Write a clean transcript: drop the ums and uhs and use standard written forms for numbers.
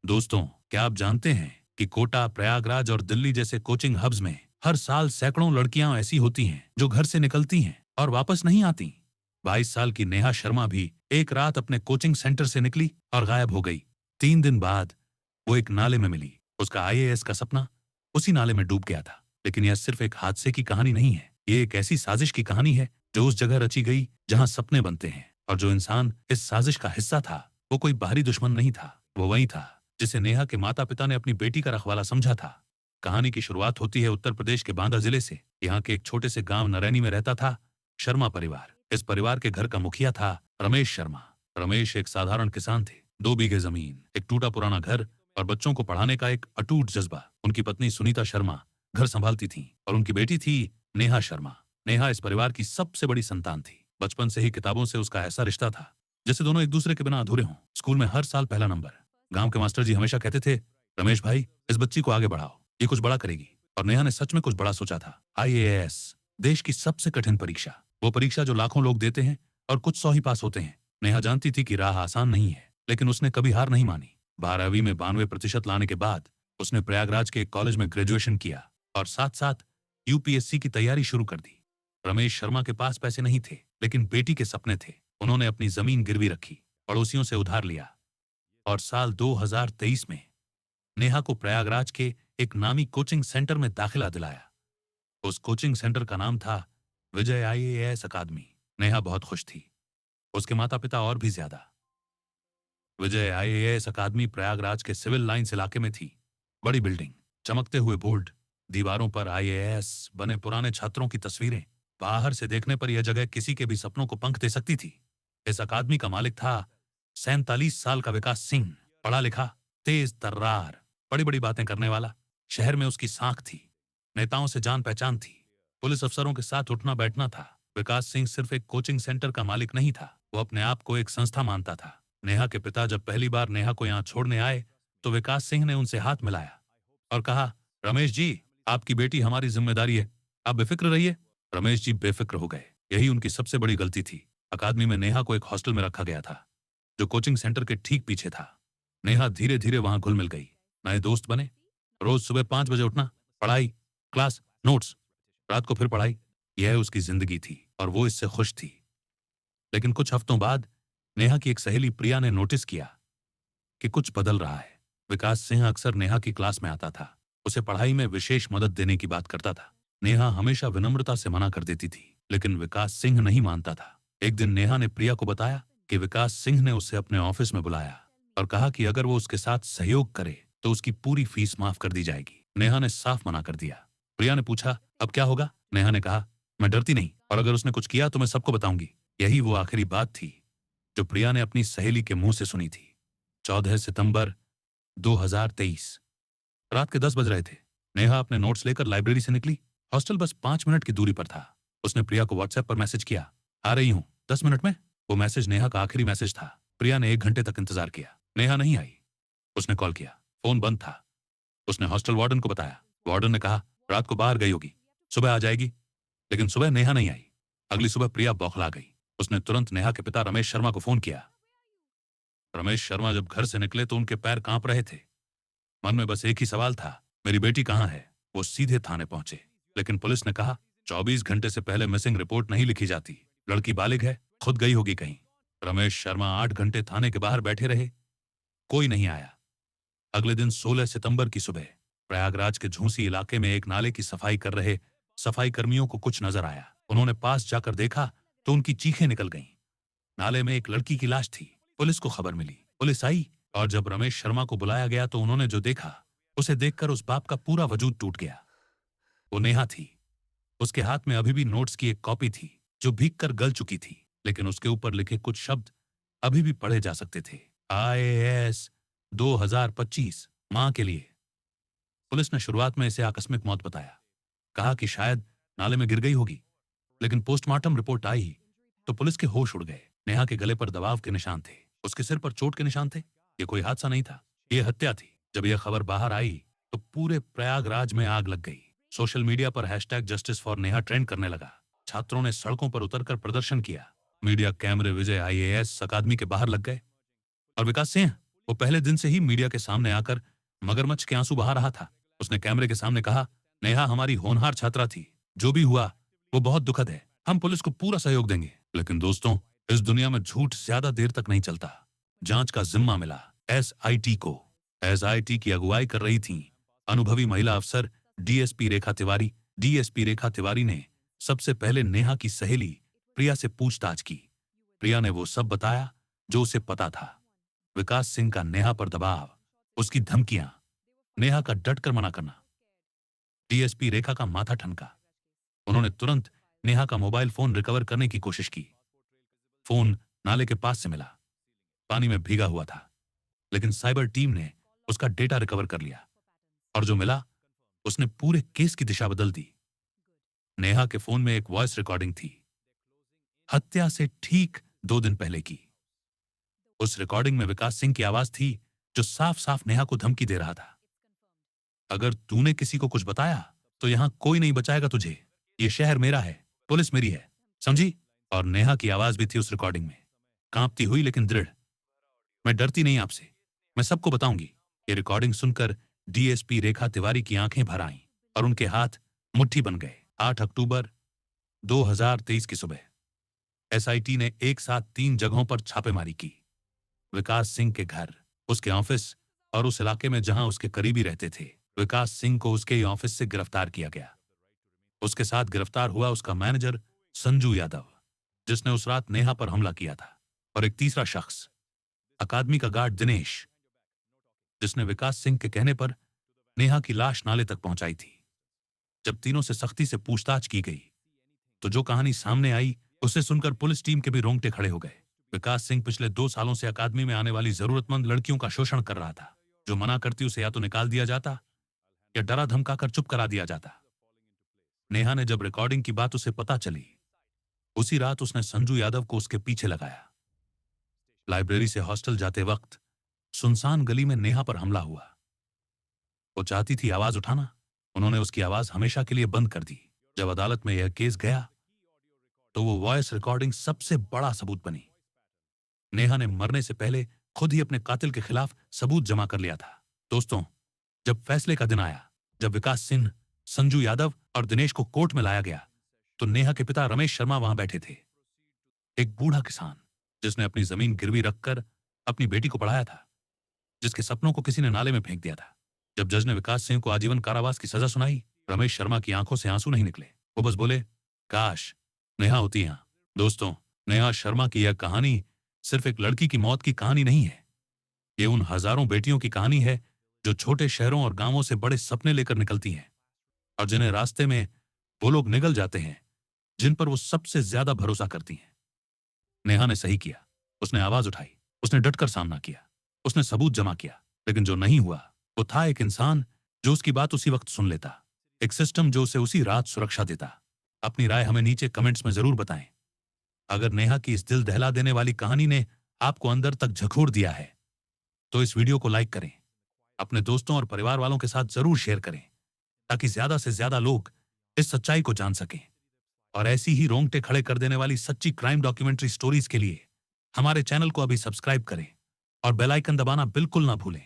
दोस्तों, क्या आप जानते हैं कि कोटा, प्रयागराज और दिल्ली जैसे कोचिंग हब्स में हर साल सैकड़ों लड़कियां ऐसी होती हैं जो घर से निकलती हैं और वापस नहीं आती। 22 साल की नेहा शर्मा भी एक रात अपने कोचिंग सेंटर से निकली और गायब हो गई। 3 दिन बाद वो एक नाले में मिली। उसका आईएएस का सपना उसी नाले में डूब गया था। लेकिन यह सिर्फ एक हादसे की कहानी नहीं है, ये एक ऐसी साजिश की कहानी है जो उस जगह रची गई जहां सपने बनते हैं। और जो इंसान इस साजिश का हिस्सा था वो कोई बाहरी दुश्मन नहीं था, वो वही था जिसे नेहा के माता पिता ने अपनी बेटी का रखवाला समझा था। कहानी की शुरुआत होती है उत्तर प्रदेश के बांदा जिले से। यहाँ के एक छोटे से गांव नरैनी में रहता था शर्मा परिवार। इस परिवार के घर का मुखिया था रमेश शर्मा। रमेश एक साधारण किसान थे। 2 बीघे जमीन, एक टूटा पुराना घर और बच्चों को पढ़ाने का एक अटूट जज्बा। उनकी पत्नी सुनीता शर्मा घर संभालती थी और उनकी बेटी थी नेहा शर्मा। नेहा इस परिवार की सबसे बड़ी संतान थी। बचपन से ही किताबों से उसका ऐसा रिश्ता था जैसे दोनों एक दूसरे के बिना अधूरे हों। स्कूल में हर साल पहला नंबर। गांव के मास्टर जी हमेशा कहते थे, रमेश भाई, इस बच्ची को आगे बढ़ाओ, ये कुछ बड़ा करेगी। और नेहा ने सच में कुछ बड़ा सोचा था। आईएएस, देश की सबसे कठिन परीक्षा, वो परीक्षा जो लाखों लोग देते हैं और कुछ 100 ही पास होते हैं। नेहा जानती थी कि राह आसान नहीं है, लेकिन उसने कभी हार नहीं मानी। 12वीं में 92% लाने के बाद उसने प्रयागराज के एक कॉलेज में ग्रेजुएशन किया और साथ साथ यूपीएससी की तैयारी शुरू कर दी। रमेश शर्मा के पास पैसे नहीं थे, लेकिन बेटी के सपने थे। उन्होंने अपनी जमीन गिरवी रखी, पड़ोसियों से उधार लिया और साल 2023 में नेहा को प्रयागराज के एक नामी कोचिंग सेंटर में दाखिला दिलाया। उस कोचिंग सेंटर का नाम था विजय आईएएस अकादमी। नेहा बहुत खुश थी, उसके माता पिता और भी ज्यादा। विजय आईएएस अकादमी प्रयागराज के सिविल लाइंस इलाके में थी। बड़ी बिल्डिंग, चमकते हुए बोर्ड, दीवारों पर आईएएस बने पुराने छात्रों की तस्वीरें। बाहर से देखने पर यह जगह किसी के भी सपनों को पंख दे सकती थी। इस अकादमी का मालिक था 47 साल का विकास सिंह। पढ़ा लिखा, तेज तर्रार, बड़ी बड़ी बातें करने वाला। शहर में उसकी साख थी, नेताओं से जान पहचान थी, पुलिस अफसरों के साथ उठना बैठना था। विकास सिंह सिर्फ एक कोचिंग सेंटर का मालिक नहीं था, वो अपने आप को एक संस्था मानता था। नेहा के पिता जब पहली बार नेहा को यहाँ छोड़ने आए तो विकास सिंह ने उनसे हाथ मिलाया और कहा, रमेश जी, आपकी बेटी हमारी जिम्मेदारी है, आप बेफिक्र रहिए। रमेश जी बेफिक्र हो गए। यही उनकी सबसे बड़ी गलती थी। अकादमी में नेहा को एक हॉस्टल में रखा गया था जो कोचिंग सेंटर के ठीक पीछे था। नेहा धीरे धीरे वहां घुल मिल गई, नए दोस्त बने। रोज सुबह 5 बजे उठना, पढ़ाई, क्लास, नोट्स, रात को फिर पढ़ाई। यह उसकी जिंदगी थी और वो इससे खुश थी। लेकिन कुछ हफ्तों बाद नेहा की एक सहेली प्रिया ने नोटिस किया कि कुछ बदल रहा है। विकास सिंह अक्सर नेहा की क्लास में आता था, उसे पढ़ाई में विशेष मदद देने की बात करता था। नेहा हमेशा विनम्रता से मना कर देती थी, लेकिन विकास सिंह नहीं मानता था। एक दिन नेहा ने प्रिया को बताया कि विकास सिंह ने उसे अपने ऑफिस में बुलाया और कहा कि अगर वो उसके साथ सहयोग करे तो उसकी पूरी फीस माफ कर दी जाएगी। नेहा ने साफ मना कर दिया। प्रिया ने पूछा, अब क्या होगा? नेहा ने कहा, मैं डरती नहीं, और अगर उसने कुछ किया तो मैं सबको बताऊंगी। यही वो आखिरी बात थी जो प्रिया ने अपनी सहेली के मुंह से सुनी थी। 14 सितंबर 2023, रात के 10 बज रहे थे। नेहा अपने नोट्स लेकर लाइब्रेरी से निकली। हॉस्टल बस 5 मिनट की दूरी पर था। उसने प्रिया को व्हाट्सएप पर मैसेज किया, आ रही हूं 10 मिनट में। वो मैसेज नेहा का आखिरी मैसेज था। प्रिया ने 1 घंटे तक इंतजार किया, नेहा नहीं आई। उसने कॉल किया, फोन बंद था। उसने हॉस्टल वार्डन को बताया। वार्डन ने कहा, रात को बाहर गई होगी, सुबह आ जाएगी। लेकिन सुबह नेहा नहीं आई। अगली सुबह प्रिया बौखला गई। उसने तुरंत नेहा के पिता रमेश शर्मा को फोन किया। रमेश शर्मा जब घर से निकले तो उनके पैर कांप रहे थे। मन में बस एक ही सवाल था, मेरी बेटी कहाँ है? वो सीधे थाने पहुंचे, लेकिन पुलिस ने कहा 24 घंटे से पहले मिसिंग रिपोर्ट नहीं लिखी जाती। लड़की बालिग है, खुद गई होगी कहीं। रमेश शर्मा 8 घंटे थाने के बाहर बैठे रहे, कोई नहीं आया। अगले दिन 16 सितंबर की सुबह प्रयागराज के झूसी इलाके में एक नाले की सफाई कर रहे सफाई कर्मियों को कुछ नजर आया। उन्होंने पास जाकर देखा तो उनकी चीखें निकल गईं। नाले में एक लड़की की लाश थी। पुलिस को खबर मिली, पुलिस आई और जब रमेश शर्मा को बुलाया गया तो उन्होंने जो देखा, उसे देखकर उस बाप का पूरा वजूद टूट गया। वो नेहा थी। उसके हाथ में अभी भी नोट्स की एक कॉपी थी जो भीग कर गल चुकी थी, लेकिन उसके ऊपर लिखे कुछ शब्द अभी भी पढ़े जा सकते थे। आईएएस 2025, मां के लिए। पुलिस ने शुरुआत में इसे आकस्मिक मौत बताया, कहा कि शायद नाले में गिर गई होगी, लेकिन पोस्टमार्टम रिपोर्ट आई तो पुलिस के होश उड़ गए। नेहा के गले पर दबाव के निशान थे, उसके सिर पर चोट के निशान थे। ये कोई हादसा नहीं था, ये हत्या थी। जब यह खबर बाहर आई तो पूरे प्रयागराज में आग लग गई। सोशल मीडिया पर #जस्टिस फॉर नेहा ट्रेंड करने लगा। छात्रों ने सड़कों पर उतरकर प्रदर्शन किया। मीडिया कैमरे विजय आईएएस अकादमी के बाहर लग गए। और विकास सिंह, वो पहले दिन से ही मीडिया के सामने आकर मगरमच्छ के आंसू बहा रहा था। उसने कैमरे के सामने कहा, नेहा हमारी होनहार छात्रा थी। जो भी हुआ वो बहुत दुखद है। हम पुलिस को पूरा सहयोग देंगे। लेकिन दोस्तों, इस दुनिया में झूठ ज्यादा देर तक नहीं चलता। जांच का जिम्मा मिला एसआईटी को। एसआईटी की अगुवाई कर रही थी अनुभवी महिला अफसर डीएसपी रेखा तिवारी। डीएसपी रेखा तिवारी ने सबसे पहले नेहा की सहेली प्रिया से पूछताछ की। प्रिया ने वो सब बताया जो उसे पता था। विकास सिंह का नेहा पर दबाव, उसकी धमकियां, नेहा का डटकर मना करना। डीएसपी रेखा का माथा ठनका। उन्होंने तुरंत नेहा का मोबाइल फोन रिकवर करने की कोशिश की। फोन नाले के पास से मिला, पानी में भीगा हुआ था, लेकिन साइबर टीम ने उसका डेटा रिकवर कर लिया और जो मिला उसने पूरे केस की दिशा बदल दी। नेहा के फोन में एक वॉइस रिकॉर्डिंग थी, हत्या से ठीक 2 दिन पहले की। उस रिकॉर्डिंग में विकास सिंह की आवाज थी जो साफ साफ नेहा को धमकी दे रहा था। अगर तूने किसी को कुछ बताया तो यहां कोई नहीं बचाएगा तुझे। ये शहर मेरा है, पुलिस मेरी है, समझी? और नेहा की आवाज भी थी उस रिकॉर्डिंग में, कांपती हुई लेकिन दृढ़। मैं डरती नहीं आपसे, मैं सबको बताऊंगी। ये रिकॉर्डिंग सुनकर डीएसपी रेखा तिवारी की आंखें भर आईं और उनके हाथ मुट्ठी बन गए। 8 अक्टूबर 2023 की सुबह एसआईटी ने एक साथ 3 जगहों पर छापेमारी की। विकास सिंह के घर, उसके ऑफिस और उस इलाके में जहां उसके करीबी रहते थे। विकास सिंह को उसके ही ऑफिस से गिरफ्तार किया गया। उसके साथ गिरफ्तार हुआ उसका मैनेजर संजू यादव, जिसने उस रात नेहा पर हमला किया था, और एक तीसरा शख्स अकादमी का गार्ड दिनेश, जिसने विकास सिंह के कहने पर नेहा की लाश नाले तक पहुंचाई थी। जब तीनों से सख्ती से पूछताछ की गई तो जो कहानी सामने आई उसे सुनकर पुलिस टीम के भी रोंगटे खड़े हो गए। विकास सिंह पिछले 2 सालों से अकादमी में आने वाली जरूरतमंद लड़कियों का शोषण कर रहा था। जो मना करती उसे या तो निकाल दिया जाता या डरा धमकाकर चुप करा दिया जाता। नेहा ने जब रिकॉर्डिंग की बात उसे पता चली, उसी रात उसने संजू यादव को उसके पीछे लगाया। लाइब्रेरी से हॉस्टल जाते वक्त सुनसान गली में नेहा पर हमला हुआ। वो चाहती थी आवाज उठाना, उन्होंने उसकी आवाज हमेशा के लिए बंद कर दी। जब अदालत में यह केस गया तो वो वॉइस रिकॉर्डिंग सबसे बड़ा सबूत बनी। नेहा ने मरने से पहले खुद ही अपने कातिल के खिलाफ सबूत जमा कर लिया था। दोस्तों, जब फैसले का दिन आया, जब विकास सिंह, संजू यादव और दिनेश को कोर्ट में लाया गया, तो नेहा के पिता रमेश शर्मा वहां बैठे थे। एक बूढ़ा किसान जिसने अपनी जमीन गिरवी रखकर अपनी बेटी को पढ़ाया था, जिसके सपनों को किसी ने नाले में फेंक दिया था। जब जज ने विकास सिंह को आजीवन कारावास की सजा सुनाई, रमेश शर्मा की आंखों से आंसू नहीं निकले। वो बस बोले, काश नेहा होती यहां। दोस्तों, नेहा शर्मा की यह कहानी सिर्फ एक लड़की की मौत की कहानी नहीं है। ये उन हजारों बेटियों की कहानी है जो छोटे शहरों और गांवों से बड़े सपने लेकर निकलती हैं और जिन्हें रास्ते में वो लोग निगल जाते हैं जिन पर वो सबसे ज्यादा भरोसा करती हैं। नेहा ने सही किया, उसने आवाज उठाई, उसने डटकर सामना किया, उसने सबूत जमा किया। लेकिन जो नहीं हुआ वो था एक इंसान जो उसकी बात उसी वक्त सुन लेता, एक सिस्टम जो उसे उसी रात सुरक्षा देता। अपनी राय हमें नीचे कमेंट्स में जरूर बताएं। अगर नेहा की इस दिल दहला देने वाली कहानी ने आपको अंदर तक झकझोर दिया है तो इस वीडियो को लाइक करें, अपने दोस्तों और परिवार वालों के साथ जरूर शेयर करें, ताकि ज्यादा से ज्यादा लोग इस सच्चाई को जान सकें। और ऐसी ही रोंगटे खड़े कर देने वाली सच्ची क्राइम डॉक्यूमेंट्री स्टोरीज के लिए हमारे चैनल को अभी सब्सक्राइब करें और बेल आइकन दबाना बिल्कुल ना भूलें।